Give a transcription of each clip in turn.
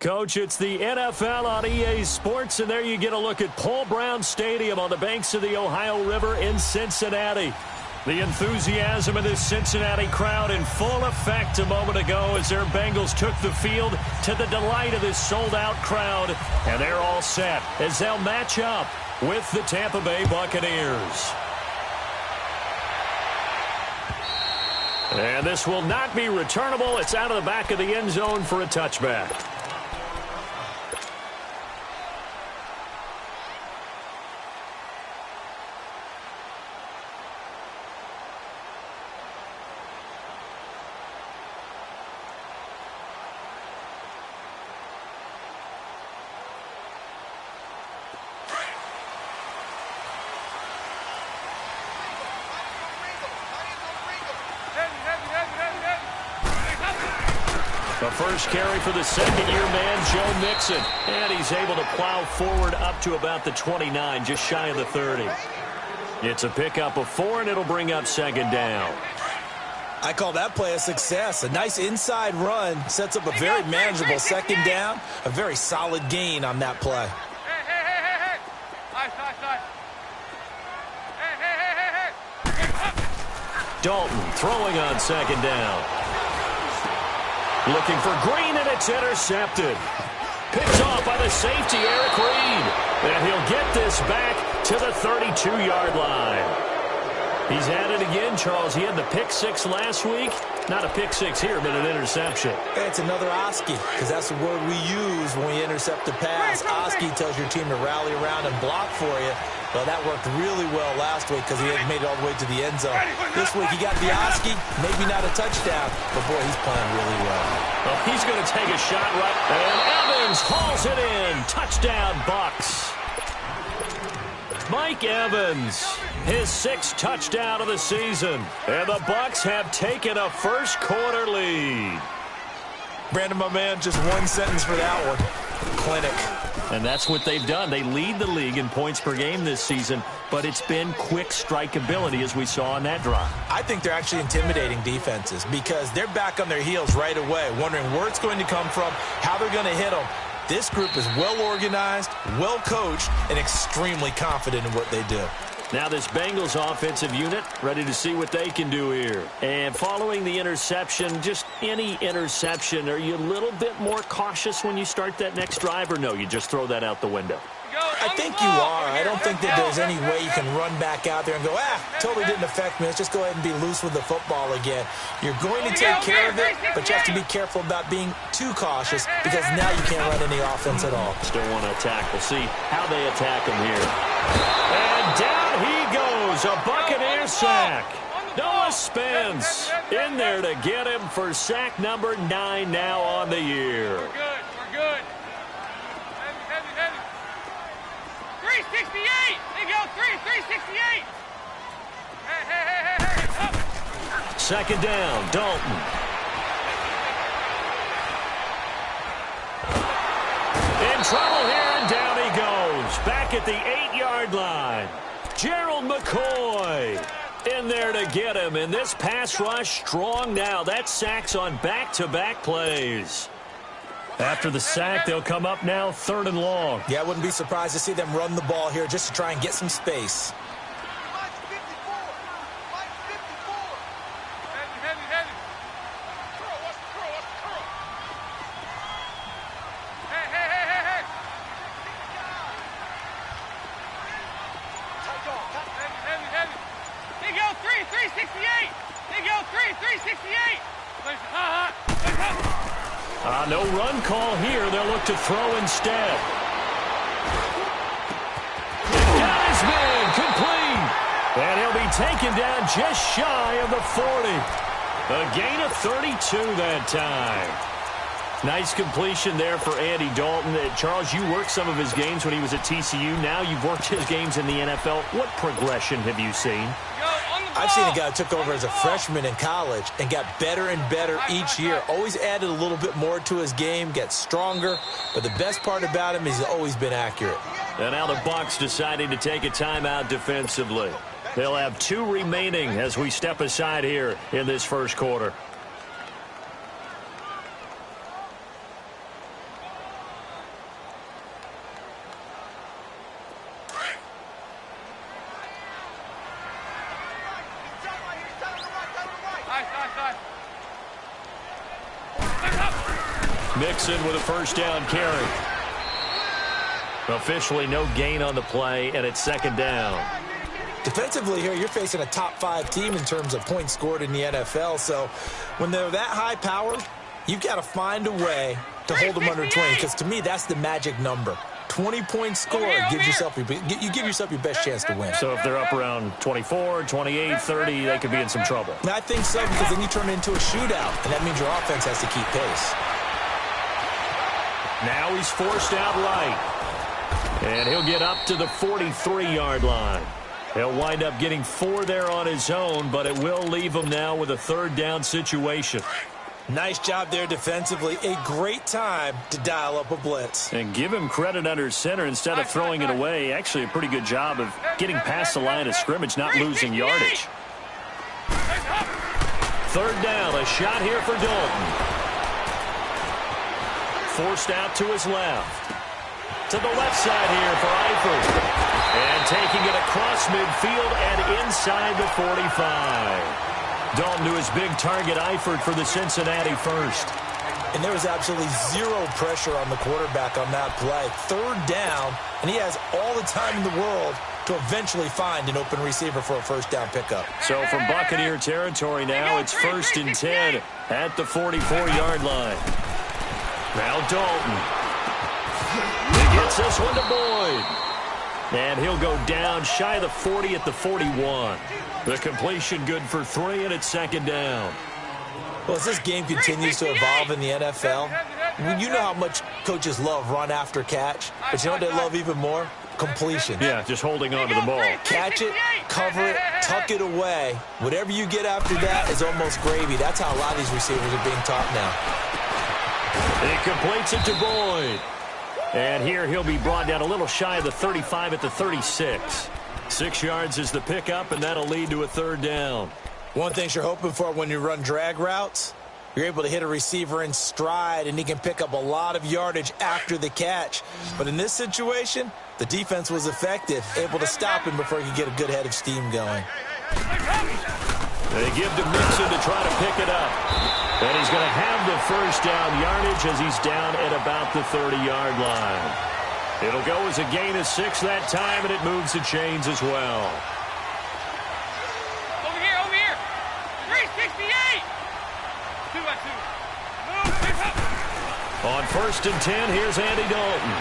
Coach, it's the NFL on EA Sports, and there you get a look at Paul Brown Stadium on the banks of the Ohio River in Cincinnati. The enthusiasm of this Cincinnati crowd in full effect a moment ago as their Bengals took the field to the delight of this sold-out crowd. And they're all set as they'll match up with the Tampa Bay Buccaneers. And this will not be returnable. It's out of the back of the end zone for a touchback. The first carry for the second-year man, Joe Mixon. And he's able to plow forward up to about the 29, just shy of the 30. It's a pickup of 4, and it'll bring up second down. I call that play a success. A nice inside run sets up a very manageable second down. A very solid gain on that play. Hey. Dalton throwing on second down. Looking for Green, and it's intercepted. Picked off by the safety, Eric Reed. And he'll get this back to the 32-yard line. He's at it again, Charles. He had the pick 6 last week. Not a pick 6 here, but an interception. Hey, it's another Oski, because that's the word we use when we intercept a pass. Oski tells your team to rally around and block for you. Well, that worked really well last week because he had made it all the way to the end zone. This week he got the Oski, maybe not a touchdown, but boy, he's playing really well. Well, he's going to take a shot right, and Evans hauls it in. Touchdown, Bucs. Mike Evans, his 6th touchdown of the season, and the Bucs have taken a first-quarter lead. Brandon, my man, just one sentence for that one. Clinic. And that's what they've done. They lead the league in points per game this season, but it's been quick strikeability as we saw on that drive. I think they're actually intimidating defenses because they're back on their heels right away, wondering where it's going to come from, how they're going to hit them. This group is well organized, well coached, and extremely confident in what they do. Now this Bengals offensive unit ready to see what they can do here. And following the interception, just any interception, are you a little bit more cautious when you start that next drive, or no, you just throw that out the window? I think you are. I don't think that there's any way you can run back out there and go, totally didn't affect me. Let's just go ahead and be loose with the football again. You're going to take care of it, but you have to be careful about being too cautious because now you can't run any offense at all. Still want to attack. We'll see how they attack him here. And down he goes, a Buccaneer sack. Noah Spence in there to get him for sack number 9 now on the year. We're good. 368. There you go. 368. Hey. Up. Second down, Dalton. In trouble here, and down he goes. Back at the 8-yard line. Gerald McCoy in there to get him. And this pass rush strong now. That sack's on back-to-back plays. After the sack, they'll come up now 3rd and long. Yeah, I wouldn't be surprised to see them run the ball here just to try and get some space. Heavy. Hey. Heavy. There you go, 368. There you go, 368. No run call here. They'll look to throw instead. Got his man complete. And he'll be taken down just shy of the 40. A gain of 32 that time. Nice completion there for Andy Dalton. Charles, you worked some of his games when he was at TCU. Now you've worked his games in the NFL. What progression have you seen? I've seen a guy who took over as a freshman in college and got better and better each year. Always added a little bit more to his game, gets stronger. But the best part about him is he's always been accurate. And now the Bucs deciding to take a timeout defensively. They'll have 2 remaining as we step aside here in this first quarter. Mixon with a first down carry. Officially no gain on the play, and it's second down. Defensively here, you're facing a top 5 team in terms of points scored in the NFL. So when they're that high powered, you've got to find a way to hold them under 20. Because to me, that's the magic number. 20 points scored gives yourself you give yourself your best chance to win. So if they're up around 24, 28, 30, they could be in some trouble. I think so, because then you turn it into a shootout, and that means your offense has to keep pace. Now he's forced out right. And he'll get up to the 43-yard line. He'll wind up getting 4 there on his own, but it will leave him now with a third down situation. Nice job there defensively. A great time to dial up a blitz. And give him credit under center instead of throwing it away. Actually a pretty good job of getting past the line of scrimmage, not losing yardage. Third down, a shot here for Dalton. Forced out to his left. To the left side here for Eifert. And taking it across midfield and inside the 45. Dalton to his big target, Eifert, for the Cincinnati first. And there was absolutely zero pressure on the quarterback on that play. Third down, and he has all the time in the world to eventually find an open receiver for a first down pickup. So from Buccaneer territory now, it's 1st and 10 at the 44-yard line. Now Dalton. He gets this one to Boyd. And he'll go down shy of the 40 at the 41. The completion good for 3, and it's second down. Well, as this game continues to evolve in the NFL, you know how much coaches love run after catch, but you know what they love even more? Completion. Yeah, just holding on to the ball. Catch it, cover it, tuck it away. Whatever you get after that is almost gravy. That's how a lot of these receivers are being taught now. He completes it to Boyd. And here he'll be brought down a little shy of the 35 at the 36. 6 yards is the pickup, and that'll lead to a third down. One thing you're hoping for when you run drag routes, you're able to hit a receiver in stride, and he can pick up a lot of yardage after the catch. But in this situation, the defense was effective, able to stop him before he could get a good head of steam going. They give to Mixon to try to pick it up. And he's going to have the first down yardage as he's down at about the 30-yard line. It'll go as a gain of 6 that time, and it moves the chains as well. Over here. 368. 2 by 2. On 1st and 10, here's Andy Dalton.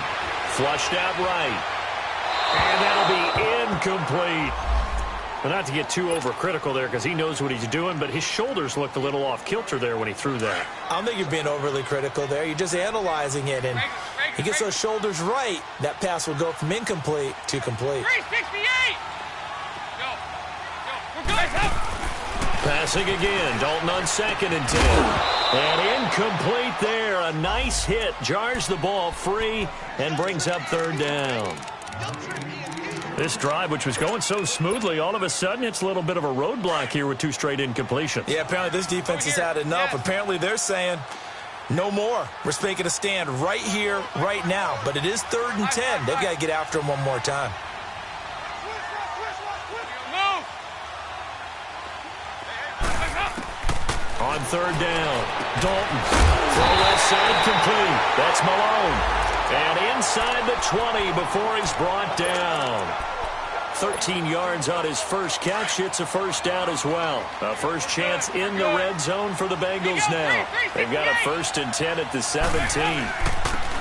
Flushed out right. And that'll be incomplete. But not to get too overcritical there because he knows what he's doing, but his shoulders looked a little off kilter there when he threw that. I don't think you're being overly critical there. You're just analyzing it, and he gets those shoulders right. That pass will go from incomplete to complete. 368. Go. We're good. Passing again. Dalton on 2nd and 10. And incomplete there. A nice hit. Jars the ball free and brings up third down. This drive, which was going so smoothly, all of a sudden it's a little bit of a roadblock here with 2 straight incompletions. Yeah, apparently this defense has had enough. Apparently they're saying no more. We're making a stand right here, right now. But it is 3rd and 10. They've got to get after him one more time. On 3rd down, Dalton. Throw left side complete. That's Malone. And inside the 20 before he's brought down. 13 yards on his first catch. It's a first down as well. A first chance in the red zone for the Bengals now. They've got a 1st and 10 at the 17.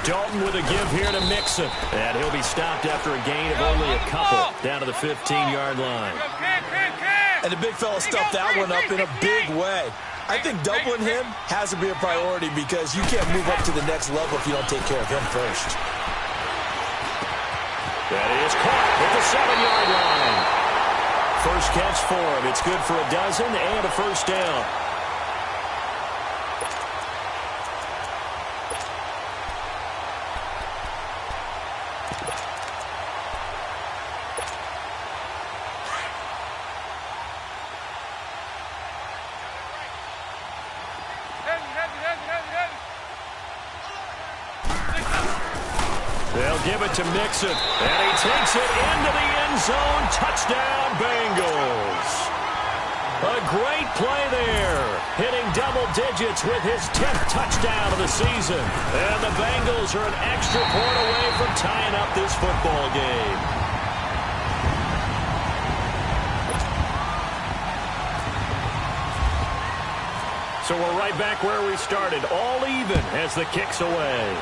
Dalton with a give here to Mixon. And he'll be stopped after a gain of only a couple down to the 15-yard line. And the big fella stuffed that one up in a big way. I think doubling him has to be a priority because you can't move up to the next level if you don't take care of him first. That is caught at the 7-yard line. First catch for him. It's good for a dozen and a first down. They'll give it to Mixon, and he takes it into the end zone. Touchdown, Bengals. A great play there. Hitting double digits with his 10th touchdown of the season. And the Bengals are an extra point away from tying up this football game. So we're right back where we started, all even as the kick's away.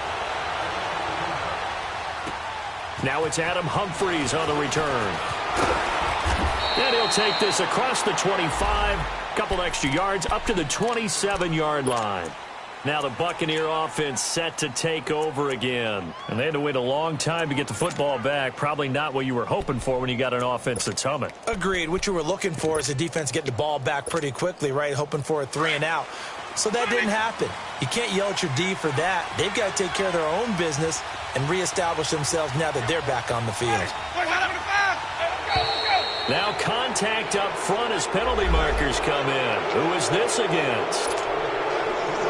Now it's Adam Humphries on the return. And he'll take this across the 25, couple extra yards up to the 27-yard line. Now the Buccaneer offense set to take over again. And they had to wait a long time to get the football back. Probably not what you were hoping for when you got an offense that's humming. Agreed. What you were looking for is the defense getting the ball back pretty quickly, right? Hoping for a 3 and out. So that didn't happen. You can't yell at your D for that. They've got to take care of their own business and reestablish themselves now that they're back on the field. Now contact up front as penalty markers come in. Who is this against?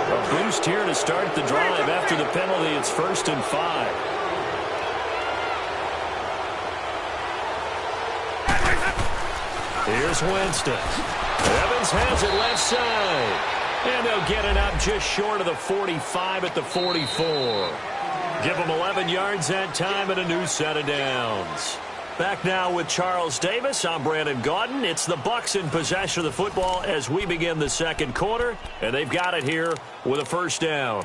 A boost here to start the drive after the penalty. It's 1st and 5. Here's Winston. Evans has it left side. And they'll get it up just short of the 45 at the 44. Give them 11 yards that time and a new set of downs. Back now with Charles Davis. I'm Brandon Gaudin. It's the Bucs in possession of the football as we begin the second quarter. And they've got it here with a first down.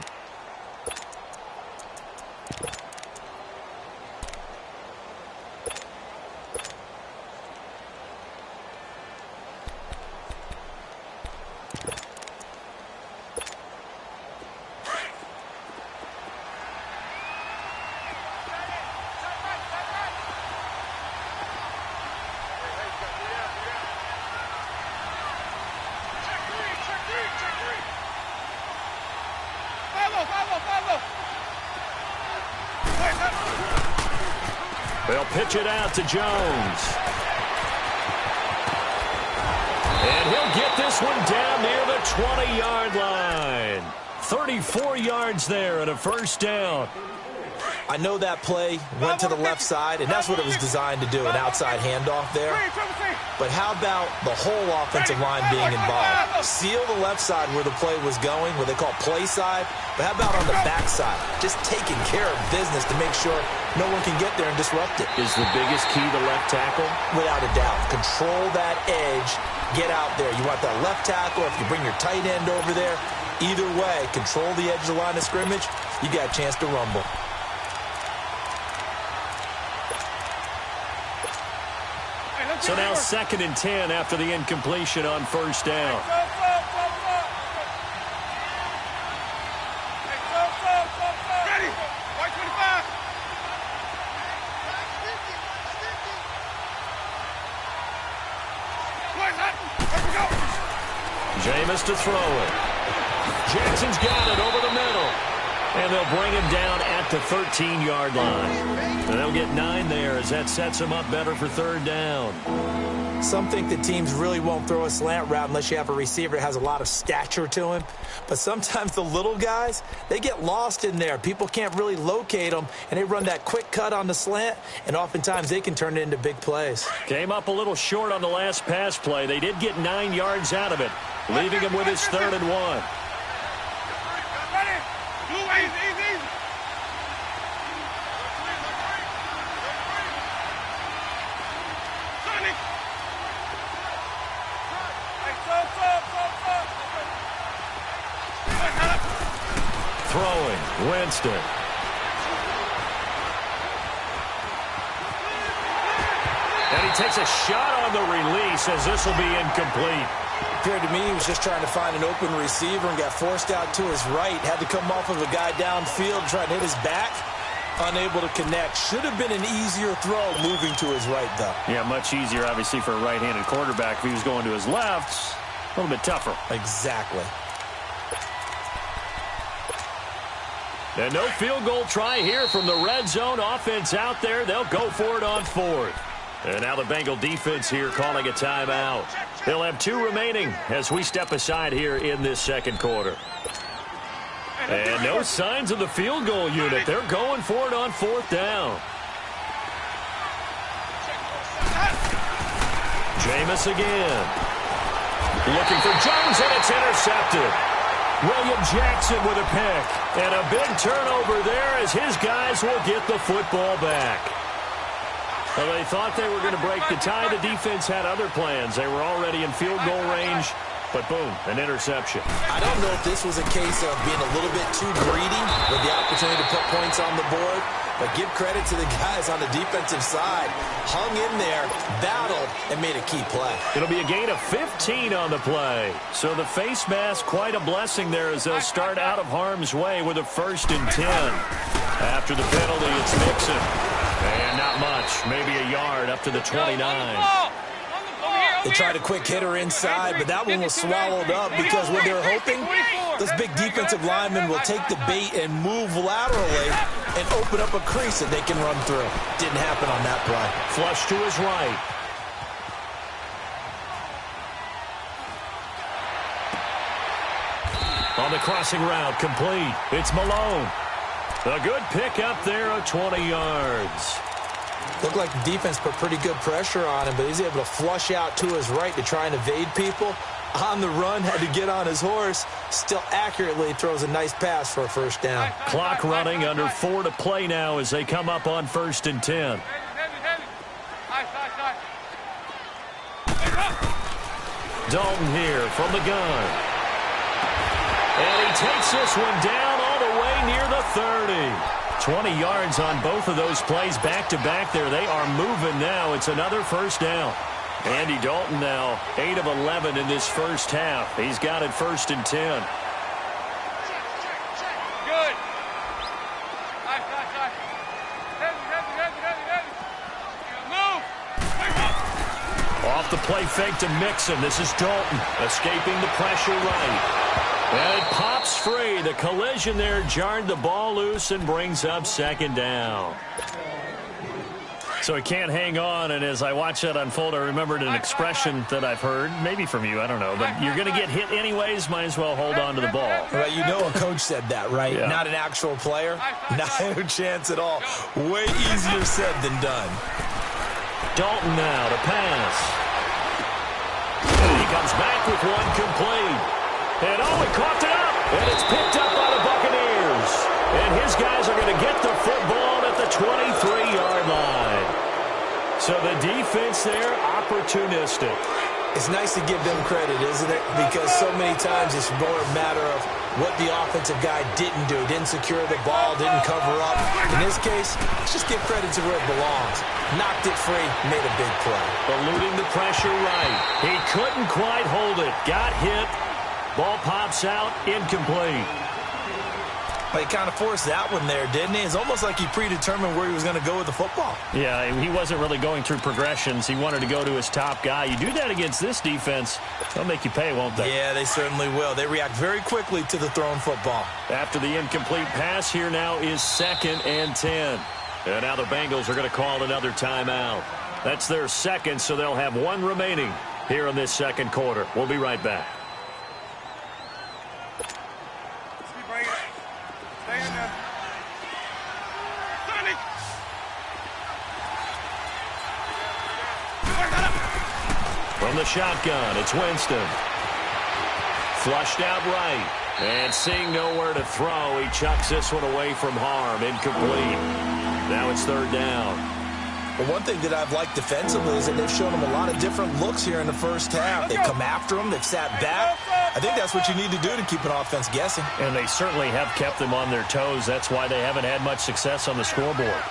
They'll pitch it out to Jones. And he'll get this one down near the 20-yard line. 34 yards there and a first down. I know that play went to the left side, and that's what it was designed to do, an outside handoff there. But how about the whole offensive line being involved? Seal the left side where the play was going, what they call play side. But how about on the back side? Just taking care of business to make sure no one can get there and disrupt it. Is the biggest key the left tackle? Without a doubt. Control that edge. Get out there. You want that left tackle. If you bring your tight end over there, either way, control the edge of the line of scrimmage, you got a chance to rumble. So now 2nd and 10 after the incompletion on first down. Ready. White 25. Jameis to throw it. Jackson's got it over the middle. And they'll bring him down at the 13-yard line. And they'll get 9 there as that sets him up better for 3rd down. Some think that teams really won't throw a slant route unless you have a receiver that has a lot of stature to him. But sometimes the little guys, they get lost in there. People can't really locate them, and they run that quick cut on the slant, and oftentimes they can turn it into big plays. Came up a little short on the last pass play. They did get 9 yards out of it, leaving him with his 3rd and 1. Throwing, Winston. And he takes a shot on the release as this will be incomplete. Appeared to me he was just trying to find an open receiver and got forced out to his right. Had to come off of a guy downfield trying to hit his back. Unable to connect. Should have been an easier throw moving to his right, though. Yeah, much easier, obviously, for a right-handed quarterback. If he was going to his left, a little bit tougher. Exactly. And no field goal try here from the red zone. Offense out there. They'll go for it on 4th. And now the Bengal defense here calling a timeout. They'll have 2 remaining as we step aside here in this second quarter. And no signs of the field goal unit. They're going for it on 4th down. Jameis again. Looking for Jones, and it's intercepted. William Jackson with a pick. And a big turnover there as his guys will get the football back. Well, they thought they were going to break the tie. The defense had other plans. They were already in field goal range, but boom, an interception. I don't know if this was a case of being a little bit too greedy with the opportunity to put points on the board, but give credit to the guys on the defensive side. Hung in there, battled, and made a key play. It'll be a gain of 15 on the play. So the face mask, quite a blessing there as they'll start out of harm's way with a 1st and 10. After the penalty, it's Mixon. And not much, maybe a yard up to the 29. They tried a quick hitter inside, but that one was swallowed up because what they were hoping, those big defensive linemen will take the bait and move laterally and open up a crease that they can run through. Didn't happen on that play. Flush to his right. On the crossing route, complete. It's Malone. A good pick up there of 20 yards. Looked like the defense put pretty good pressure on him, but he's able to flush out to his right to try and evade people. On the run, had to get on his horse. Still accurately throws a nice pass for a 1st down. Clock running, under 4 to play now as they come up on 1st and 10. Dalton here from the gun. And he takes this one down all the way near the 30. 20 yards on both of those plays back-to-back there. They are moving now. It's another 1st down. Andy Dalton now 8 of 11 in this 1st half. He's got it 1st and 10. Good. Move. Off the play fake to Mixon. This is Dalton escaping the pressure right. And it pops free. The collision there jarred the ball loose and brings up 2nd down. So he can't hang on, and as I watch that unfold, I remembered an expression that I've heard, maybe from you, I don't know, but you're going to get hit anyways, might as well hold on to the ball. Right, you know a coach said that, right? Yeah. Not an actual player. Not a chance at all. Way easier said than done. Dalton now to pass. And he comes back with one complete. And he coughed it up, and it's picked up by the Buccaneers. And his guys are going to get the football at the 23-yard line. So the defense there, opportunistic. It's nice to give them credit, isn't it? Because so many times it's more a matter of what the offensive guy didn't do. Didn't secure the ball, didn't cover up. In this case, let's just give credit to where it belongs. Knocked it free, made a big play. Eluding the pressure right. He couldn't quite hold it. Got hit. Ball pops out, incomplete. Well, he kind of forced that one there, didn't he? It's almost like he predetermined where he was going to go with the football. Yeah, he wasn't really going through progressions. He wanted to go to his top guy. You do that against this defense, they'll make you pay, won't they? Yeah, they certainly will. They react very quickly to the thrown football. After the incomplete pass, here now is 2nd and 10. And now the Bengals are going to call another timeout. That's their 2nd, so they'll have 1 remaining here in this 2nd quarter. We'll be right back. From the shotgun, it's Winston. Flushed out right. And seeing nowhere to throw, he chucks this one away from harm. Incomplete. Now it's 3rd down. Well, one thing that I've liked defensively is that they've shown him a lot of different looks here in the 1st half. They've come after him. They've sat back. I think that's what you need to do to keep an offense guessing. And they certainly have kept them on their toes. That's why they haven't had much success on the scoreboard.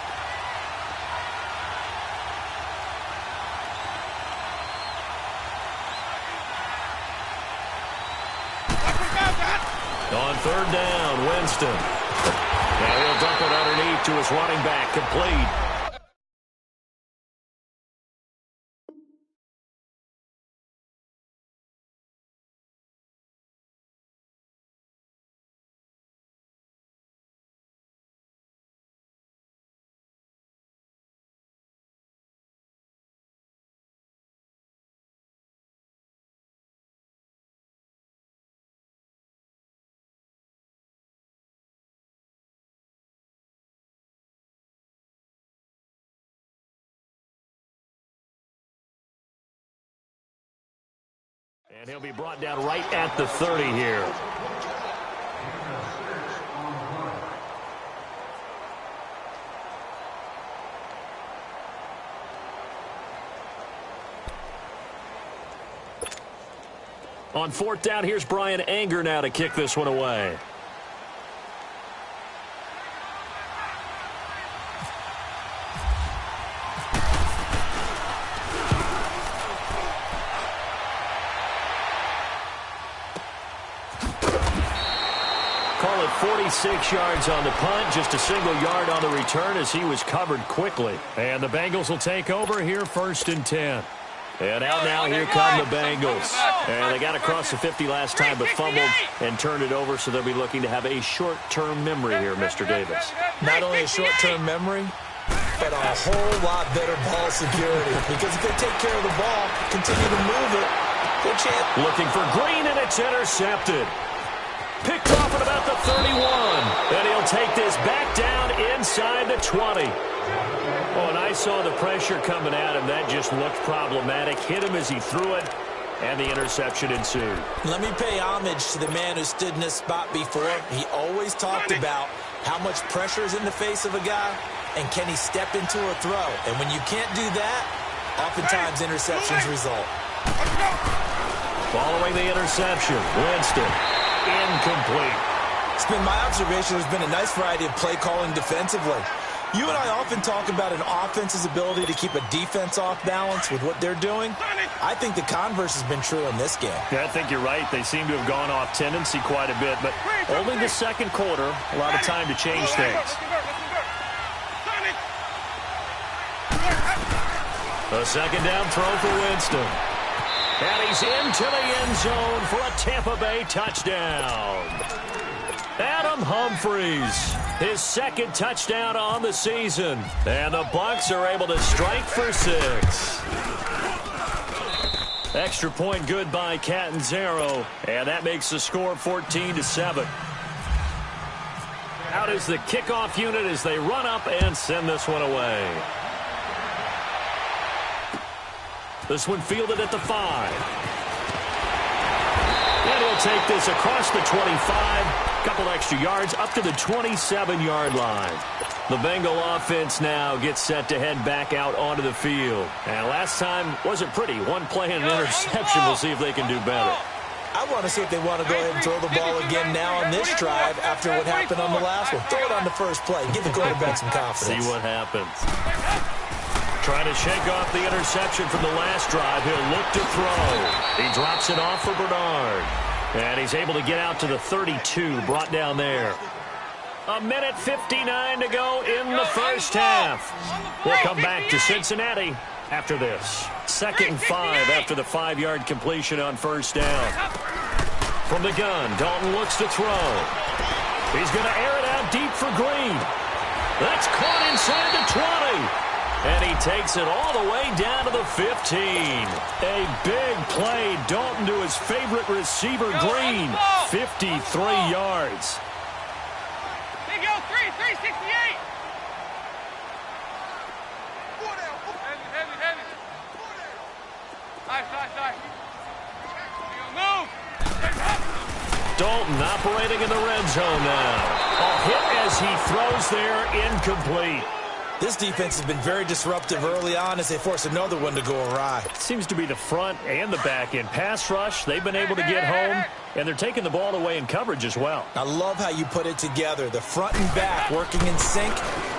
On 3rd down, Winston. Now he'll dump it underneath to his running back, complete. And he'll be brought down right at the 30 here. On fourth down, here's Brian Anger now to kick this one away. Call it 46 yards on the punt, just a single yard on the return as he was covered quickly. And the Bengals will take over here, 1st and 10. And out now, here come the Bengals. And they got across the 50 last time, but fumbled and turned it over, so they'll be looking to have a short-term memory here, Mr. Davis. Not only a short-term memory, but a whole lot better ball security. Because if they take care of the ball, continue to move it, good chance. Looking for Green, and it's intercepted. Picked off at about the 31. And he'll take this back down inside the 20. Oh, and I saw the pressure coming at him. That just looked problematic. Hit him as he threw it, and the interception ensued. Let me pay homage to the man who stood in this spot before. He always talked about how much pressure is in the face of a guy, and can he step into a throw. And when you can't do that, oftentimes interceptions result. Following the interception, Winston, incomplete. It's been my observation there's been a nice variety of play calling defensively. You and I often talk about an offense's ability to keep a defense off balance with what they're doing. I think the converse has been true in this game. Yeah, I think you're right. They seem to have gone off tendency quite a bit, but only the second quarter, a lot of time to change things. A second down throw for Winston. And he's into the end zone for a Tampa Bay touchdown. Adam Humphries, his second touchdown on the season. And the Bucs are able to strike for 6. Extra point good by Catanzaro. And that makes the score 14-7. Out is the kickoff unit as they run up and send this one away. This one fielded at the 5. And he'll take this across the 25. Couple extra yards up to the 27-yard line. The Bengal offense now gets set to head back out onto the field. And last time wasn't pretty. One play and an interception. We'll see if they can do better. I want to see if they want to go ahead and throw the ball again now on this drive after what happened on the last one. Throw it on the first play. Give the quarterback some confidence. See what happens. Trying to shake off the interception from the last drive. He'll look to throw. He drops it off for Bernard. And he's able to get out to the 32, brought down there. 1:59 to go in the first half. We'll come back to Cincinnati after this. 2nd and 5 after the 5-yard completion on first down. From the gun, Dalton looks to throw. He's going to air it out deep for Green. That's caught inside the 20. And he takes it all the way down to the 15. A big play. Dalton to his favorite receiver, Green. 53 yards. They go 368. Heavy. Side. Move. Dalton operating in the red zone now. A hit as he throws there, incomplete. This defense has been very disruptive early on as they force another one to go awry. Seems to be the front and the back end. Pass rush, they've been able to get home, and they're taking the ball away in coverage as well. I love how you put it together. The front and back working in sync,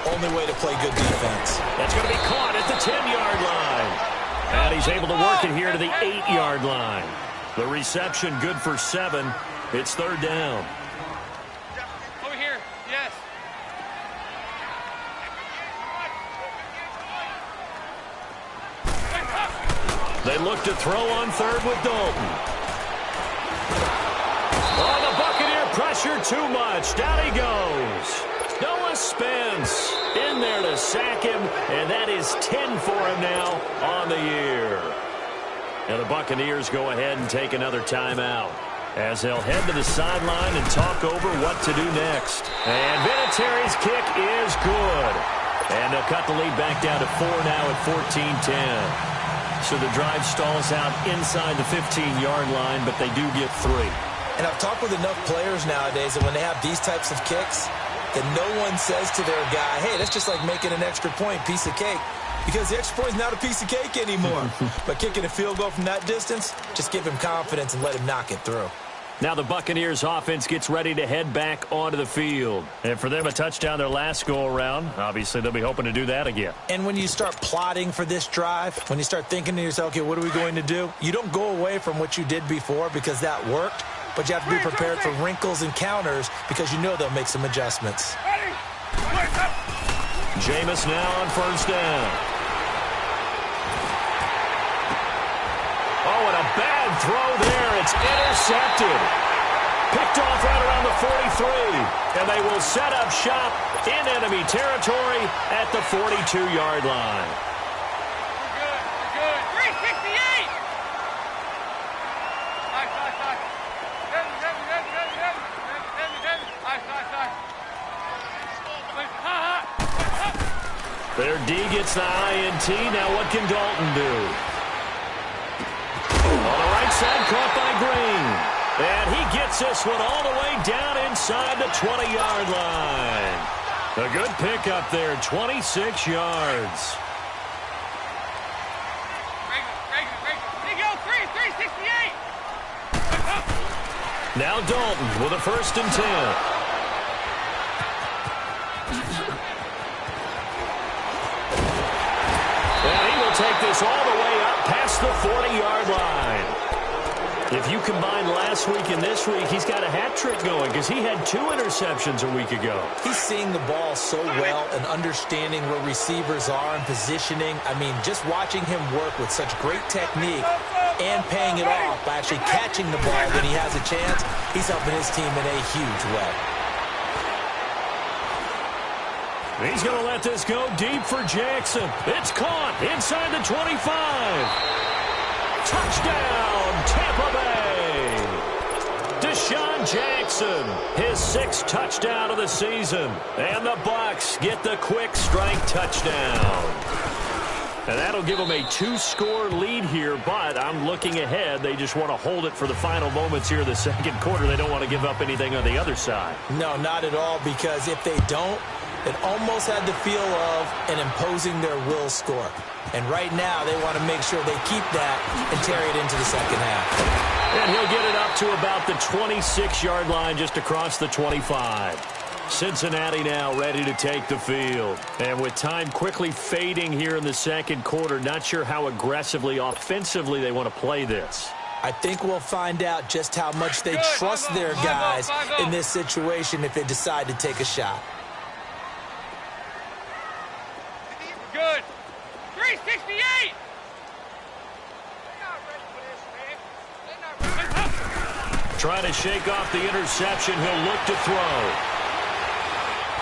only way to play good defense. That's going to be caught at the 10-yard line. And he's able to work it here to the 8-yard line. The reception good for 7. It's 3rd down. Over here, yes. They look to throw on 3rd with Dalton. Oh, the Buccaneer pressure too much. Down he goes. Noah Spence in there to sack him, and that is 10 for him now on the year. And the Buccaneers go ahead and take another timeout as they'll head to the sideline and talk over what to do next. And Vinatieri's kick is good. And they'll cut the lead back down to 4 now at 14-10. So the drive stalls out inside the 15-yard line, but they do get 3. And I've talked with enough players nowadays that when they have these types of kicks, that no one says to their guy, hey, that's just like making an extra point, piece of cake. Because the extra point is not a piece of cake anymore. But kicking a field goal from that distance, just give him confidence and let him knock it through. Now the Buccaneers offense gets ready to head back onto the field. And for them, a touchdown their last go-around. Obviously, they'll be hoping to do that again. And when you start plotting for this drive, when you start thinking to yourself, okay, what are we going to do? You don't go away from what you did before because that worked. But you have to be prepared for wrinkles and counters because you know they'll make some adjustments. Jameis now on first down. Oh, and a bad throw there. It's intercepted. Picked off right around the 43. And they will set up shop in enemy territory at the 42-yard line. We're good. 368. Their D gets the INT. Now what can Dalton do? On the right side, caught by Green. And he gets this one all the way down inside the 20-yard line. A good pickup there, 26 yards. They go 368. Now Dalton with a 1st and 10. Take this all the way up past the 40-yard line. If you combine last week and this week, he's got a hat trick going because he had 2 interceptions a week ago. He's seeing the ball so well and understanding where receivers are and positioning. I mean, just watching him work with such great technique and paying it off by actually catching the ball when he has a chance, he's helping his team in a huge way. He's going to let this go deep for Jackson. It's caught inside the 25. Touchdown, Tampa Bay. Deshaun Jackson, his 6th touchdown of the season. And the Bucs get the quick strike touchdown. And that'll give them a 2-score lead here, but I'm looking ahead. They just want to hold it for the final moments here of the second quarter. They don't want to give up anything on the other side. No, not at all, because if they don't, it almost had the feel of an imposing their will score. And right now, they want to make sure they keep that and carry it into the second half. And he'll get it up to about the 26-yard line just across the 25. Cincinnati now ready to take the field. And with time quickly fading here in the second quarter, not sure how aggressively, offensively they want to play this. I think we'll find out just how much they trust their guys in this situation if they decide to take a shot. Good. 368. Trying to shake off the interception. He'll look to throw.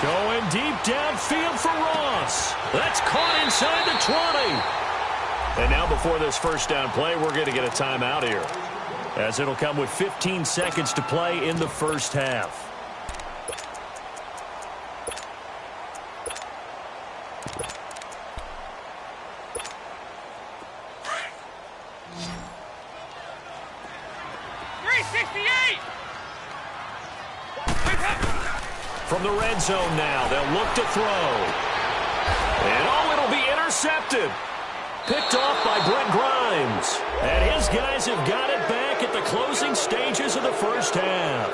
Going deep downfield for Ross. That's caught inside the 20. And now before this first down play, we're going to get a timeout here, as it'll come with 15 seconds to play in the first half. From the red zone now, they'll look to throw. And oh, it'll be intercepted. Picked off by Brent Grimes. And his guys have got it back at the closing stages of the first half.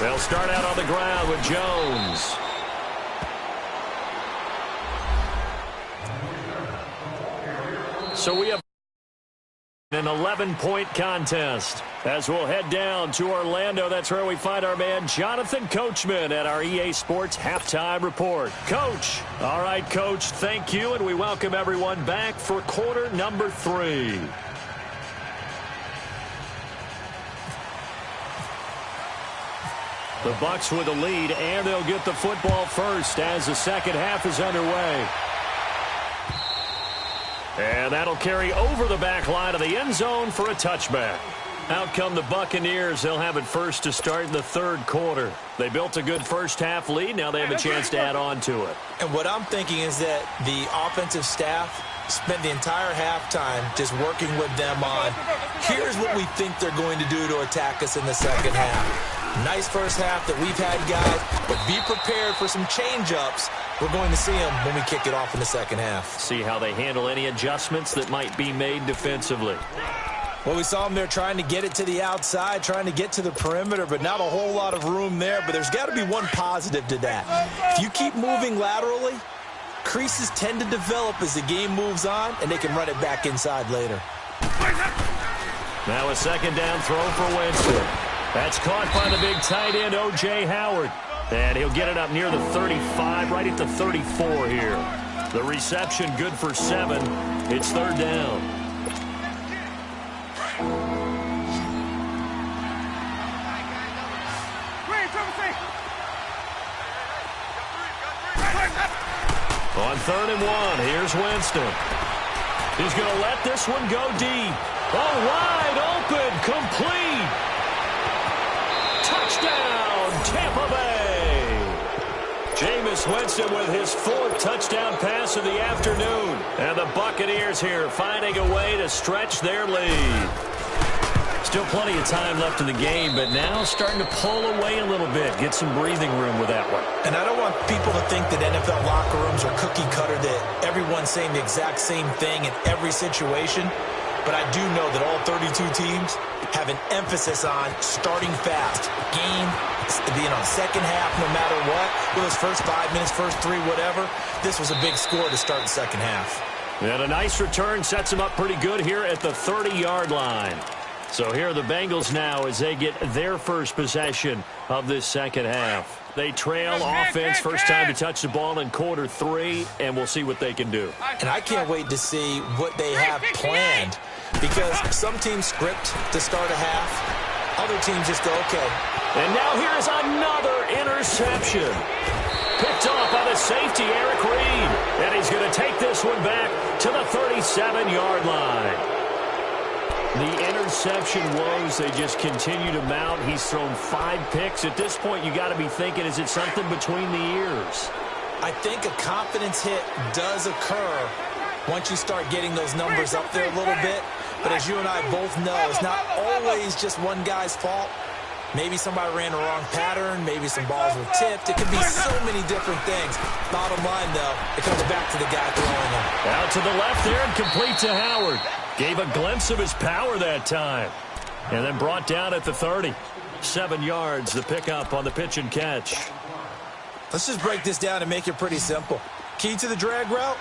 They'll start out on the ground with Jones. So we have an 11-point contest. As we'll head down to Orlando, that's where we find our man Jonathan Coachman at our EA Sports Halftime Report. Coach. All right, Coach, thank you, and we welcome everyone back for quarter number 3. The Bucs with a lead, and they'll get the football first as the second half is underway. And that'll carry over the back line of the end zone for a touchback. Out come the Buccaneers. They'll have it first to start in the third quarter. They built a good first-half lead. Now they have a chance to add on to it. And what I'm thinking is that the offensive staff spent the entire halftime just working with them on, here's what we think they're going to do to attack us in the second half. Nice first half that we've had, guys, but be prepared for some change-ups. We're going to see them when we kick it off in the second half. See how they handle any adjustments that might be made defensively. Well, we saw them there trying to get it to the outside, trying to get to the perimeter, but not a whole lot of room there. But there's got to be one positive to that. If you keep moving laterally, creases tend to develop as the game moves on, and they can run it back inside later. Now a second down throw for Winston. That's caught by the big tight end, O.J. Howard. And he'll get it up near the 35, right at the 34 here. The reception good for 7. It's third down. On 3rd and 1, here's Winston. He's going to let this one go deep. Oh, wide open, complete. Touchdown, Tampa Bay. Jameis Winston with his 4th touchdown pass of the afternoon. And the Buccaneers here finding a way to stretch their lead. Still plenty of time left in the game, but now starting to pull away a little bit. Get some breathing room with that one. And I don't want people to think that NFL locker rooms are cookie cutter, that everyone's saying the exact same thing in every situation. But I do know that all 32 teams have an emphasis on starting fast. Game, second half, no matter what. Those first 5 minutes, first 3, whatever. This was a big score to start the second half. And a nice return sets them up pretty good here at the 30-yard line. So here are the Bengals now as they get their first possession of this second half. They trail offense, first time to touch the ball in quarter 3, and we'll see what they can do. And I can't wait to see what they have planned, because some teams script to start a half, other teams just go, okay. And now here's another interception. Picked off by the safety, Eric Reed. And he's going to take this one back to the 37-yard line. The interception woes, they just continue to mount. He's thrown 5 picks. At this point, you got to be thinking, is it something between the ears? I think a confidence hit does occur once you start getting those numbers up there a little bit. But as you and I both know, it's not always just one guy's fault. Maybe somebody ran the wrong pattern. Maybe some balls were tipped. It could be so many different things. Bottom line, though, it comes back to the guy throwing them. Out to the left there and complete to Howard. Gave a glimpse of his power that time. And then brought down at the 30. 7 yards, the pickup on the pitch and catch. Let's just break this down and make it pretty simple. Key to the drag route,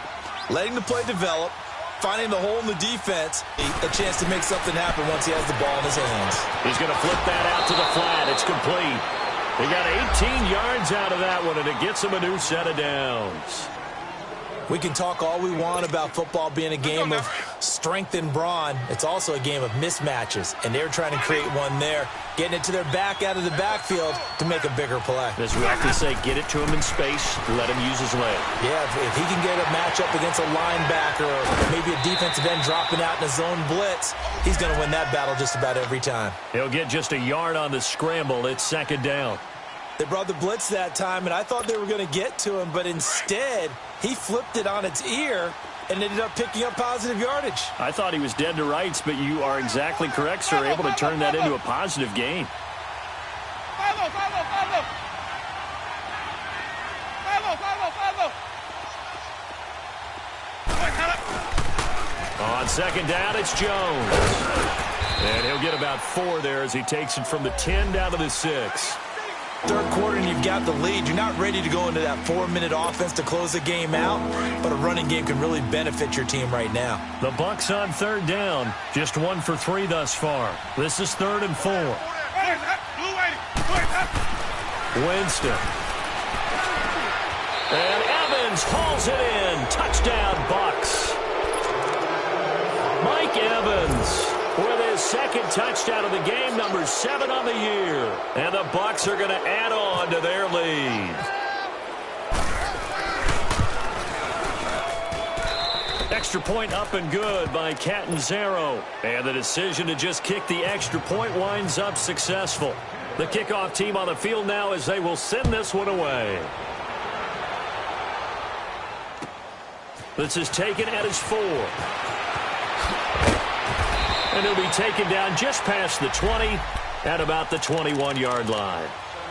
letting the play develop, finding the hole in the defense, a chance to make something happen once he has the ball in his hands. He's going to flip that out to the flat. It's complete. He got 18 yards out of that one, and it gets him a new set of downs. We can talk all we want about football being a game of strength and brawn. It's also a game of mismatches, and they're trying to create one there, getting it to their back out of the backfield to make a bigger play. As we often say, get it to him in space, let him use his leg. Yeah, if he can get a matchup against a linebacker or maybe a defensive end dropping out in a zone blitz, he's going to win that battle just about every time. He'll get just a yard on the scramble. It's second down. They brought the blitz that time, and I thought they were going to get to him, but instead he flipped it on its ear and ended up picking up positive yardage. I thought he was dead to rights, but you are exactly correct, sir. Able to turn that into a positive gain. On second down, it's Jones. And he'll get about 4 there as he takes it from the 10 down to the 6. Third quarter and you've got the lead. You're not ready to go into that 4-minute offense to close the game out, but a running game can really benefit your team right now. The Bucs on third down, just 1 for 3 thus far. This is 3rd and 4. Winston. And Evans hauls it in. Touchdown, Bucs. Mike Evans with his second touchdown of the game, number 7 on the year. And the Bucs are going to add on to their lead. Extra point up and good by Catanzaro. And the decision to just kick the extra point winds up successful. The kickoff team on the field now as they will send this one away. This is taken at his 4. And he'll be taken down just past the 20 at about the 21-yard line.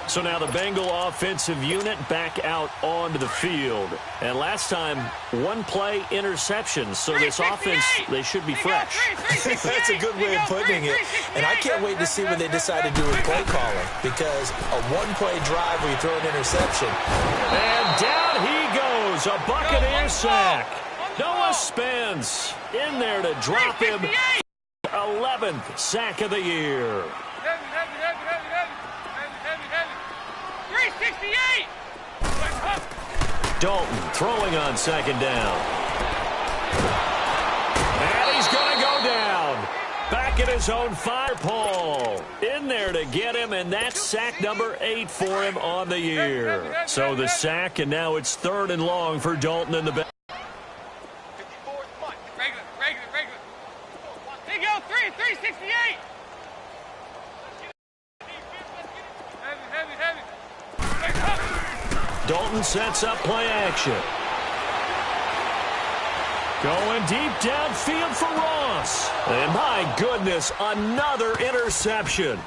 So now the Bengal offensive unit back out onto the field. And last time, one play interception. So this offense, they should be fresh. That's a good way of putting it. And I can't wait to see what they decide to do with play calling. Because a one-play drive where you throw an interception. And down he goes. A Buccaneer sack. Noah Spence in there to drop him. 11th sack of the year. 368. Dalton throwing on second down. And he's going to go down. Back at his own 5. Paul in there to get him, and that's sack number 8 for him on the year. So the sack, and now it's 3rd and long for Dalton in the back. Regular. There you go, 368. Heavy. Dalton sets up play action. Going deep downfield for Ross. And my goodness, another interception.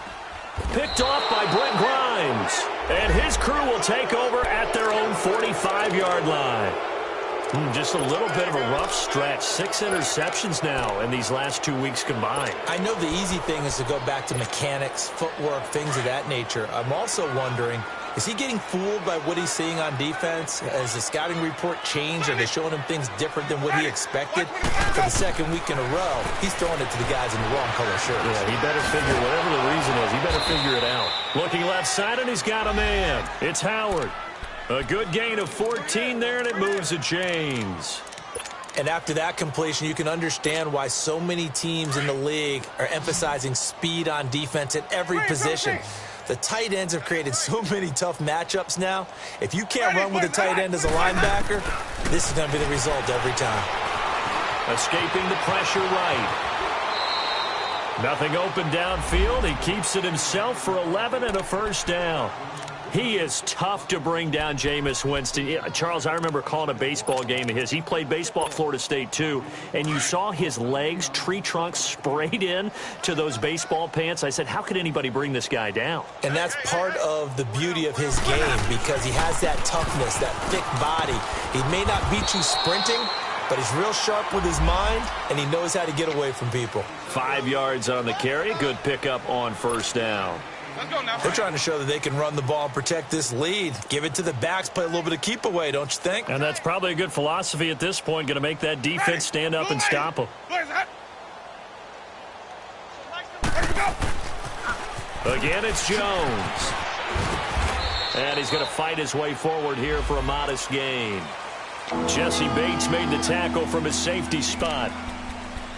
Picked off by Brent Grimes. And his crew will take over at their own 45-yard line. Just a little bit of a rough stretch. 6 interceptions now in these last 2 weeks combined. I know the easy thing is to go back to mechanics, footwork, things of that nature. I'm also wondering, is he getting fooled by what he's seeing on defense? Has the scouting report changed? Are they showing him things different than what he expected? For the second week in a row, he's throwing it to the guys in the wrong color shirts. Yeah, he better figure, whatever the reason is, he better figure it out. Looking left side, and he's got a man. It's Howard. A good gain of 14 there, and it moves the chains. And after that completion, you can understand why so many teams in the league are emphasizing speed on defense at every position. The tight ends have created so many tough matchups now. If you can't run with a tight end as a linebacker, this is going to be the result every time. Escaping the pressure right. Nothing open downfield. He keeps it himself for 11 and a first down. He is tough to bring down, Jameis Winston. Yeah, Charles, I remember calling a baseball game of his. He played baseball at Florida State, too, and you saw his legs, tree trunks sprayed in to those baseball pants. I said, how could anybody bring this guy down? And that's part of the beauty of his game because he has that toughness, that thick body. He may not beat you sprinting, but he's real sharp with his mind, and he knows how to get away from people. 5 yards on the carry. Good pickup on first down. They're trying to show that they can run the ball and protect this lead. Give it to the backs, play a little bit of keep away, don't you think? And that's probably a good philosophy at this point, going to make that defense stand up and stop them. Again, it's Jones. And he's going to fight his way forward here for a modest gain. Jesse Bates made the tackle from his safety spot.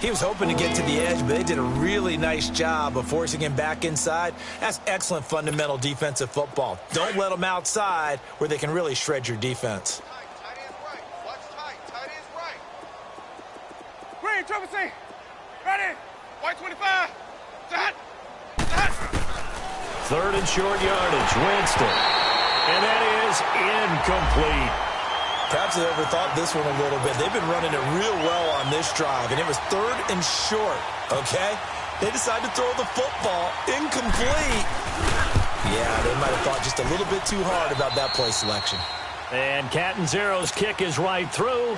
He was hoping to get to the edge, but they did a really nice job of forcing him back inside. That's excellent fundamental defensive football. Don't let them outside where they can really shred your defense. Tight end's right. Watch tight. Tight end's right. Green, triple C. Ready. White 25. Set. 3rd and short yardage. Winston. And that is incomplete. Perhaps they overthought this one a little bit. They've been running it real well on this drive, and it was 3rd and short, okay? They decided to throw the football incomplete. Yeah, they might have thought just a little bit too hard about that play selection. And Catanzaro's kick is right through,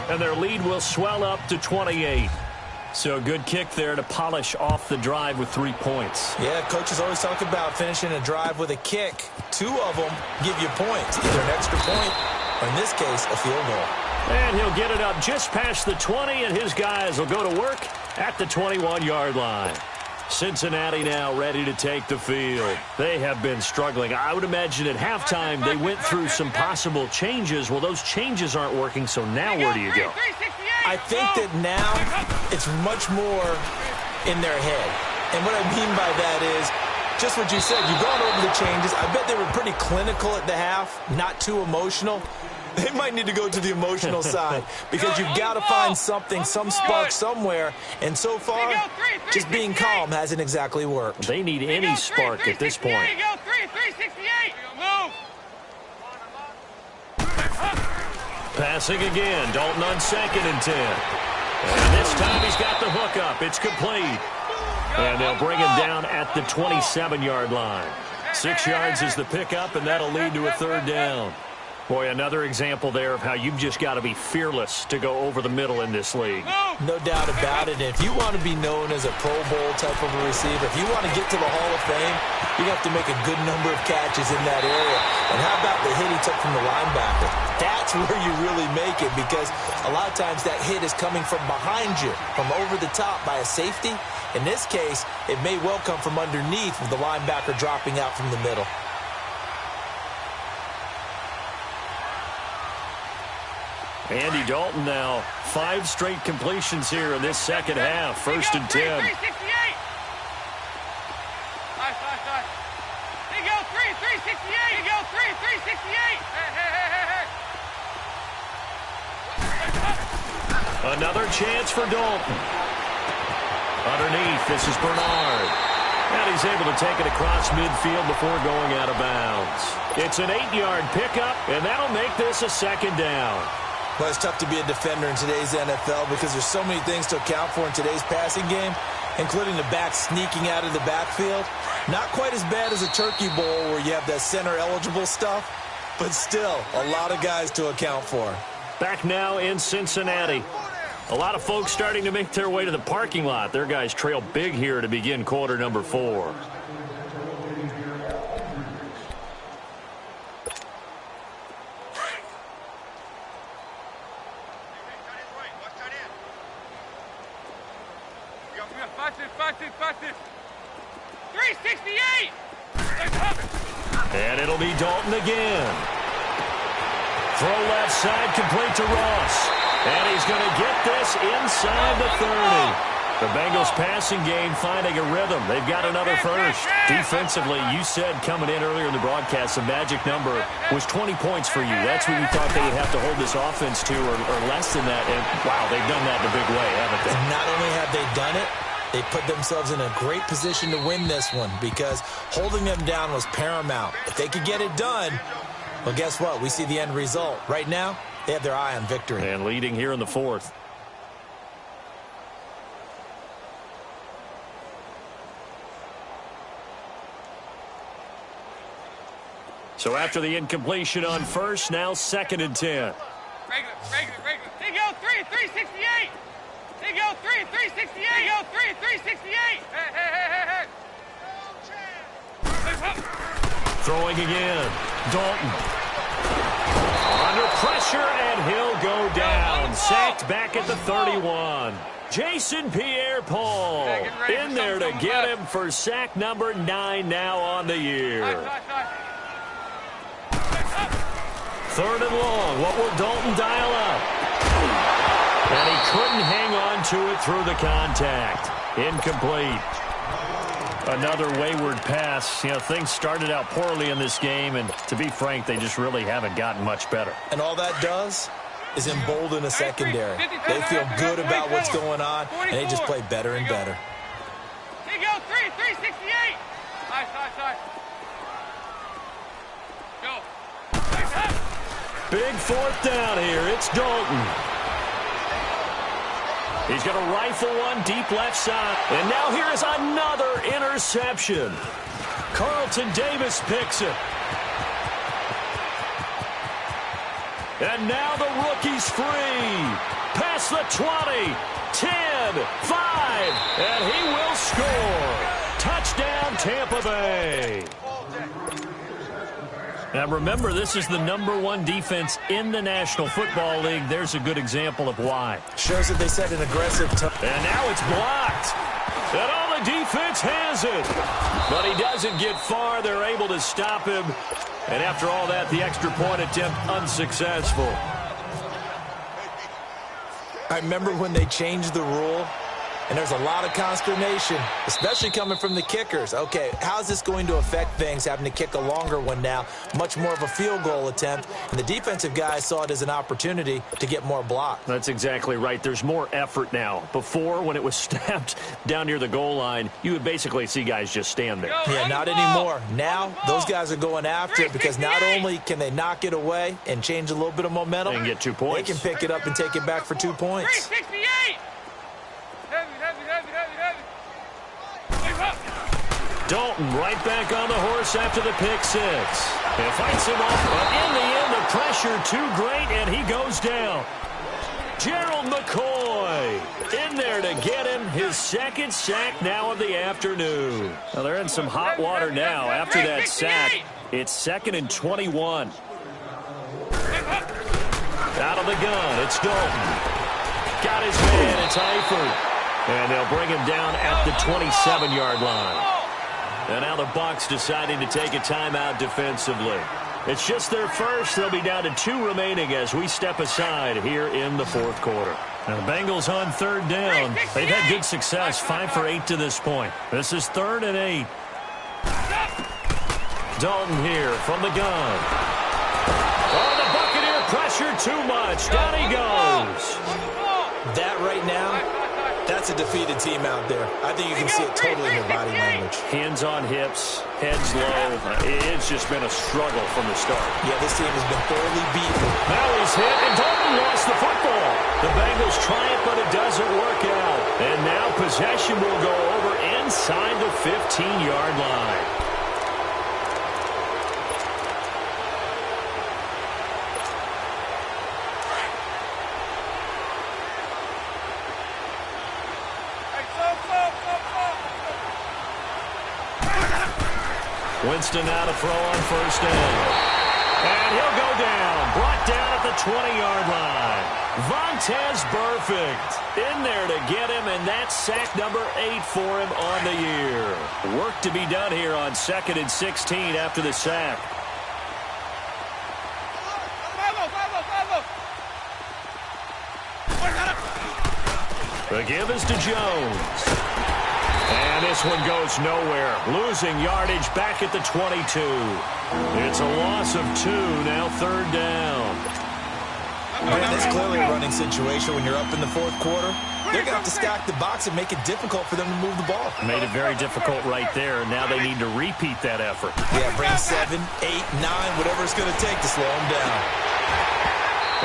and their lead will swell up to 28. So a good kick there to polish off the drive with 3 points. Yeah, coaches always talk about finishing a drive with a kick. 2 of them give you points, either an extra point or, in this case, a field goal. And he'll get it up just past the 20, and his guys will go to work at the 21-yard line. Cincinnati now ready to take the field. They have been struggling. I would imagine at halftime they went through some possible changes. Well, those changes aren't working, so now where do you go? I think that now it's much more in their head. And what I mean by that is just what you said. You've gone over the changes. I bet they were pretty clinical at the half, not too emotional. They might need to go to the emotional side because you've got to find something, some spark somewhere. And so far, just being calm hasn't exactly worked. They need any spark at this point. Passing again. Dalton on 2nd and 10. And this time he's got the hook up. It's complete. And they'll bring him down at the 27-yard line. 6 yards is the pickup, and that'll lead to a 3rd down. Boy, another example there of how you've just got to be fearless to go over the middle in this league. No doubt about it. And if you want to be known as a Pro Bowl type of a receiver, if you want to get to the Hall of Fame, you have to make a good number of catches in that area. And how about the hit he took from the linebacker? That's where you really make it, because a lot of times that hit is coming from behind you, from over the top by a safety. In this case, it may well come from underneath with the linebacker dropping out from the middle. Andy Dalton now 5 straight completions here in this second half. 1st and 10. Nice. He goes 368. He goes 368. Another chance for Dalton. Underneath, this is Bernard. And he's able to take it across midfield before going out of bounds. It's an 8-yard pickup, and that'll make this a 2nd down. Well, it's tough to be a defender in today's NFL because there's so many things to account for in today's passing game, including the back sneaking out of the backfield. Not quite as bad as a turkey bowl where you have that center-eligible stuff, but still a lot of guys to account for. Back now in Cincinnati. A lot of folks starting to make their way to the parking lot. Their guys trail big here to begin quarter number 4. Watch this. 368. And it'll be Dalton again. Throw left side, complete to Ross. And he's going to get this inside the 30. The Bengals passing game finding a rhythm. They've got another first. Defensively, you said coming in earlier in the broadcast, the magic number was 20 points for you. That's what you thought they would have to hold this offense to, or less than that. And, wow, they've done that in a big way, haven't they? And not only have they done it, they put themselves in a great position to win this one because holding them down was paramount. If they could get it done, well, guess what? We see the end result. Right now, they have their eye on victory. And leading here in the 4th. So after the incompletion on first, now 2nd and 10. Regular. He goes 368. He goes 368. He goes 368. Throwing again. Dalton. Under pressure, and he'll go down. Sacked back at the 31. Jason Pierre-Paul in there to get him for sack number 9 now on the year. 3rd and long. What will Dalton dial up? And he couldn't hang on to it through the contact. Incomplete. Another wayward pass. You know, things started out poorly in this game, and to be frank, they just really haven't gotten much better. And all that does is embolden a secondary. They feel good about what's going on, and they just play better and better. He goes 368. Nice. Go. Big 4th down here. It's Dalton. He's going to rifle one deep left side. And now here is another interception. Carlton Davis picks it. And now the rookie's free. Past the 20, 10, 5, and he will score. Touchdown, Tampa Bay. Now remember, this is the #1 defense in the National Football League. There's a good example of why. Shows that they set an aggressive tone. And now it's blocked. And all the defense has it. But he doesn't get far. They're able to stop him. And after all that, the extra point attempt unsuccessful. I remember when they changed the rule and there's a lot of consternation, especially coming from the kickers. Okay, how's this going to affect things, having to kick a longer one now, much more of a field goal attempt, and the defensive guys saw it as an opportunity to get more blocks. That's exactly right. There's more effort now. Before, when it was snapped down near the goal line, you would basically see guys just stand there. Yeah, not anymore. Now, those guys are going after it because not only can they knock it away and change a little bit of momentum, and get 2 points. They can pick it up and take it back for 2 points. 368! Dalton right back on the horse after the pick six. And fights him off, but in the end, the pressure too great, and he goes down. Gerald McCoy in there to get him his second sack now of the afternoon. Well, they're in some hot water now after that sack. It's 2nd and 21. Out of the gun, it's Dalton. Got his man, it's Eifert. And they'll bring him down at the 27-yard line. And now the Bucs deciding to take a timeout defensively. It's just their first. They'll be down to 2 remaining as we step aside here in the 4th quarter. Now the Bengals on 3rd down. They've had good success, 5 for 8 to this point. This is 3rd and 8. Dalton here from the gun. Oh, the Buccaneer pressure too much. Down he goes. That right now, that's a defeated team out there. I think you can see it totally in their body language. Hands on hips, heads low. It's just been a struggle from the start. Yeah, this team has been thoroughly beaten. Now he's hit, and Dalton lost the football. The Bengals triumph, but it doesn't work out. And now possession will go over inside the 15-yard line. Winston now to throw on 1st down. And he'll go down. Brought down at the 20-yard line. Vontaze Burfict in there to get him, and that's sack number 8 for him on the year. Work to be done here on 2nd and 16 after the sack. The give is to Jones. And this one goes nowhere. Losing yardage back at the 22. It's a loss of 2, now 3rd down. It's clearly a running situation when you're up in the 4th quarter. They're going to have to stack the box and make it difficult for them to move the ball. Made it very difficult right there. Now they need to repeat that effort. Yeah, bring 7, 8, 9, whatever it's going to take to slow them down.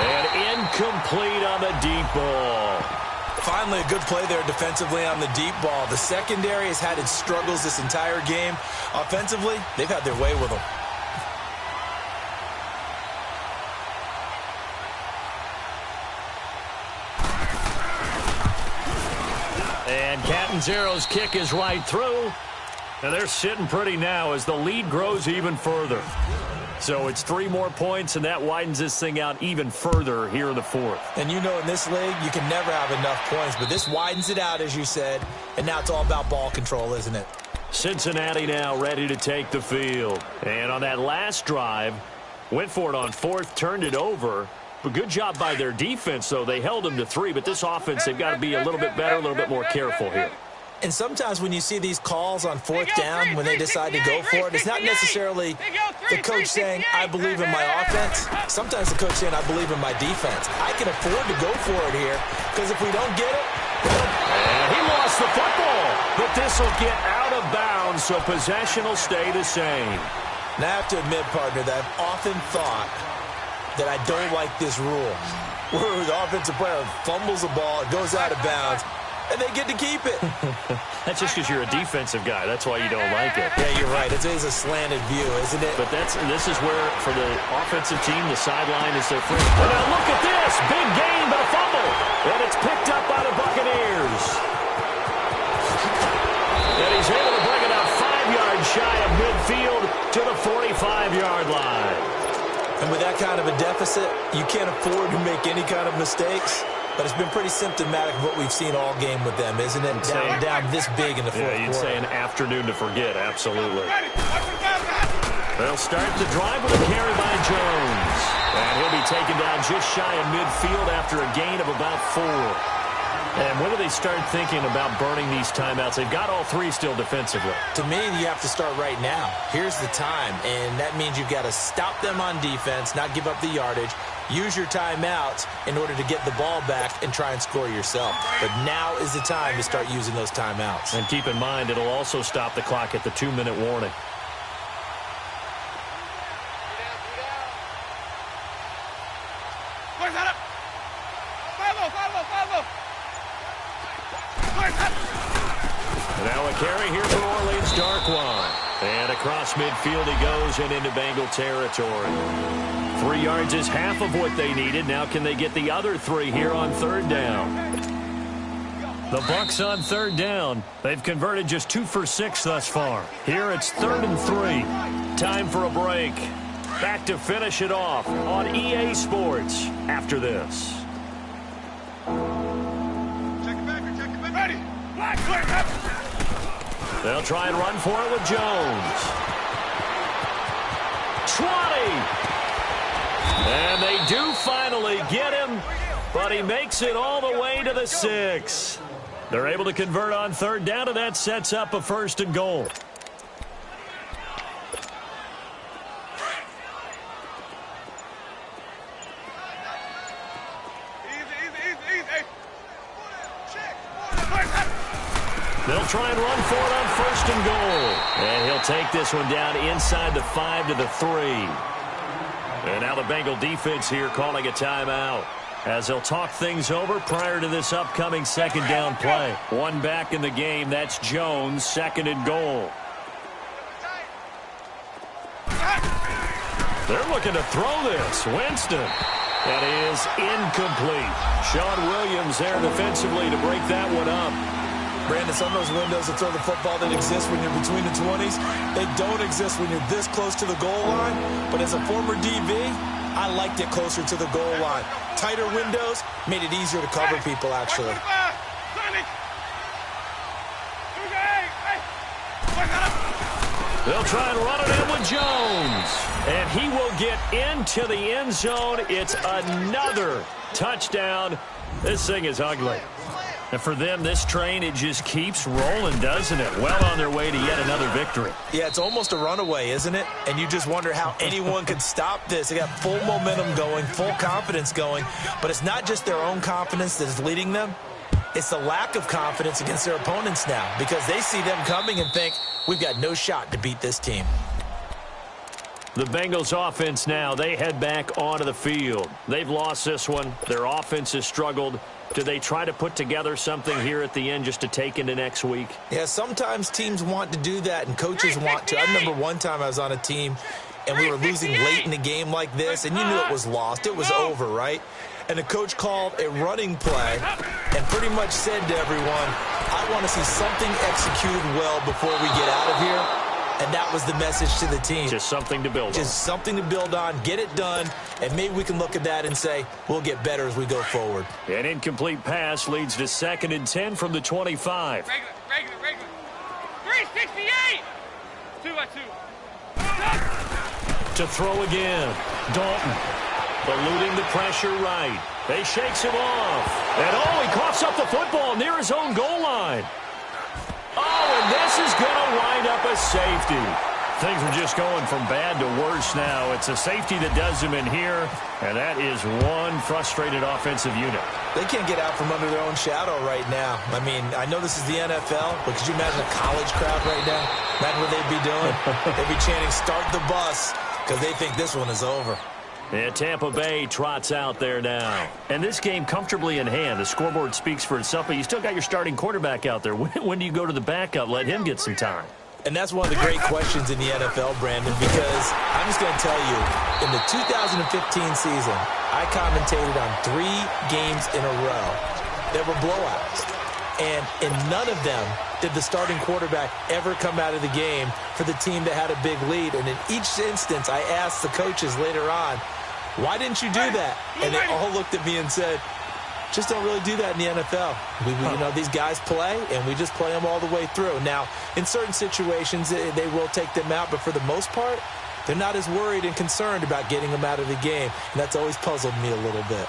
And incomplete on the deep ball. Finally, a good play there defensively on the deep ball. The secondary has had its struggles this entire game. Offensively, they've had their way with them. And Catanzaro's kick is right through. And they're sitting pretty now as the lead grows even further. So it's 3 more points, and that widens this thing out even further here in the 4th. And you know in this league, you can never have enough points, but this widens it out, as you said, and now it's all about ball control, isn't it? Cincinnati now ready to take the field. And on that last drive, went for it on 4th, turned it over. But good job by their defense, though. They held them to 3, but this offense, they've got to be a little bit better, a little bit more careful here. And sometimes when you see these calls on 4th down, when they decide to go for it, it's not necessarily the coach saying, I believe in my offense. Sometimes the coach saying, I believe in my defense. I can afford to go for it here, because if we don't get it, and he lost the football. But this will get out of bounds, so possession will stay the same. Now I have to admit, partner, that I've often thought that I don't like this rule, where the offensive player fumbles the ball, it goes out of bounds, and they get to keep it. That's just because you're a defensive guy. That's why you don't like it. Yeah, you're right. It is a slanted view, isn't it? But this is where, for the offensive team, the sideline is their friend. And now look at this. Big gain, but a fumble. And it's picked up by the Buccaneers. And he's able to bring it up 5 yards shy of midfield to the 45-yard line. And with that kind of a deficit, you can't afford to make any kind of mistakes. But it's been pretty symptomatic of what we've seen all game with them, isn't it? Down this big in the 4th quarter. Yeah, you'd say an afternoon to forget, absolutely. They'll start the drive with a carry by Jones. And he'll be taken down just shy of midfield after a gain of about 4. And when do they start thinking about burning these timeouts? They've got all three still defensively. To me, you have to start right now. Here's the time, and that means you've got to stop them on defense, not give up the yardage, use your timeouts in order to get the ball back and try and score yourself. But now is the time to start using those timeouts. And keep in mind, it'll also stop the clock at the 2-minute warning. Now a carry here for Orleans Darkwan. And across midfield he goes and into Bengal territory. 3 yards is half of what they needed. Now can they get the other 3 here on third down? The Bucs on third down. They've converted just 2 for 6 thus far. Here it's 3rd and 3. Time for a break. Back to finish it off on EA Sports after this. They'll try and run for it with Jones. 20. And they do finally get him, but he makes it all the way to the 6. They're able to convert on third down, and that sets up a 1st and goal. They'll try and run for it on 1st and goal. And he'll take this one down inside the 5 to the 3. And now the Bengal defense here calling a timeout as they'll talk things over prior to this upcoming 2nd down play. One back in the game. That's Jones, 2nd and goal. They're looking to throw this. Winston. That is incomplete. Sean Williams there defensively to break that one up. Brandon, some of those windows to throw the football that exist when you're between the 20s, they don't exist when you're this close to the goal line. But as a former DB, I liked it closer to the goal line. Tighter windows made it easier to cover people, actually. They'll try and run it in with Jones. And he will get into the end zone. It's another touchdown. This thing is ugly. And for them, this train, it just keeps rolling, doesn't it? Well on their way to yet another victory. Yeah, it's almost a runaway, isn't it? And you just wonder how anyone could stop this. They got full momentum going, full confidence going. But it's not just their own confidence that is leading them. It's the lack of confidence against their opponents now because they see them coming and think, we've got no shot to beat this team. The Bengals offense now, they head back onto the field. They've lost this one. Their offense has struggled. Do they try to put together something here at the end just to take into next week? Yeah, sometimes teams want to do that and coaches want to. I remember one time I was on a team and we were losing late in the game like this and you knew it was lost. It was over, right? And the coach called a running play and pretty much said to everyone, I want to see something executed well before we get out of here. And that was the message to the team. Just something to build on. Just something to build on, get it done, and maybe we can look at that and say, we'll get better as we go forward. An incomplete pass leads to 2nd and 10 from the 25. Regular. 368! 2-2. To throw again. Dalton. Eluding the pressure right. They shakes him off. And he coughs up the football near his own goal line. And this is going to wind up a safety. Things are just going from bad to worse now. It's a safety that does them in here, and that is one frustrated offensive unit. They can't get out from under their own shadow right now. I mean, I know this is the NFL, but could you imagine a college crowd right now? Imagine what they'd be doing. They'd be chanting, start the bus, because they think this one is over. And Tampa Bay trots out there now. And this game comfortably in hand. The scoreboard speaks for itself, but you still got your starting quarterback out there. When do you go to the backup? Let him get some time. And that's one of the great questions in the NFL, Brandon, because I'm just going to tell you, in the 2015 season, I commentated on 3 games in a row that were blowouts. And in none of them did the starting quarterback ever come out of the game for the team that had a big lead. And in each instance, I asked the coaches later on, why didn't you do that? And they all looked at me and said, just don't really do that in the NFL. You know, these guys play, and we just play them all the way through. Now, in certain situations, they will take them out, but for the most part, they're not as worried and concerned about getting them out of the game. And that's always puzzled me a little bit.